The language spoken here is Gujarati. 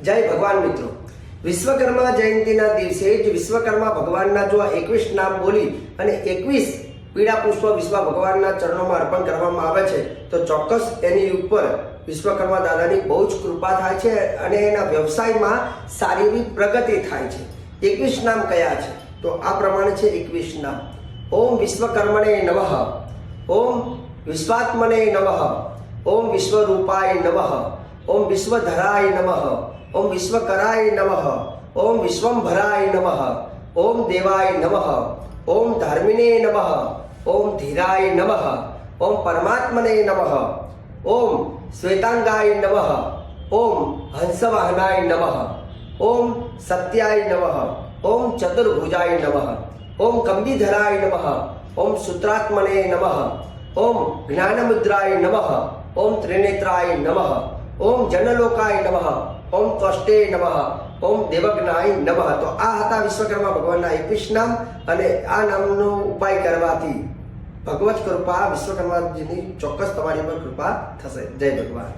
જય ભગવાન મિત્રો, વિશ્વકર્મા જયંતિના દિવસે જ વિશ્વકર્મા ભગવાનના જો 21 નામ બોલી અને 21 પીળા પુષ્પ વિશ્વ ભગવાનના ચરણોમાં અર્પણ કરવામાં આવે છે તો ચોક્કસ એની ઉપર વિશ્વકર્મા દાદાની બહુ જ કૃપા થાય છે અને એના વ્યવસાયમાં સારી એવી પ્રગતિ થાય છે। 21 નામ કયા છે તો આ પ્રમાણે છે 21 નામ। ઓમ વિશ્વકર્મણે નમઃ, ઓમ વિશ્વાત્મને નમઃ, ઓમ વિશ્વરૂપાય નમઃ, ઓમ વિશ્વધરાય નમઃ, ઓમ વિશ્વકરાય નમઃ, ઓમ વિશ્વંભરાય નમઃ, ઓમ દેવાય નમઃ, ઓમ ધર્મિણે નમઃ, ઓમ ધીરાય નમઃ, ઓમ પરમાત્મને નમઃ, ઓમ શ્વેતાંગાય નમઃ, ઓમ હંસવાહનાય નમઃ, ઓમ સત્યાય નમઃ, ઓમ ચતુર્ભુજાય નમઃ, ઓમ કંબીધરાય નમઃ, ઓમ સૂત્રાત્મને નમઃ, ઓમ જ્ઞાનમુદ્રાય નમઃ, ઓમ ત્રિનેત્રાય નમઃ, ઓમ જનલોકાય નમઃ, ઓમ ત્વષ્ટે નમઃ, ઓમ દેવજ્ઞાય નમઃ। તો આ હતા વિશ્વકર્મા ભગવાનના 21 નામ અને આ નામનો ઉપાય કરવાથી ભગવત કૃપા વિશ્વકર્માજીની ચોક્કસ તમારી પર કૃપા થશે। જય ભગવાન।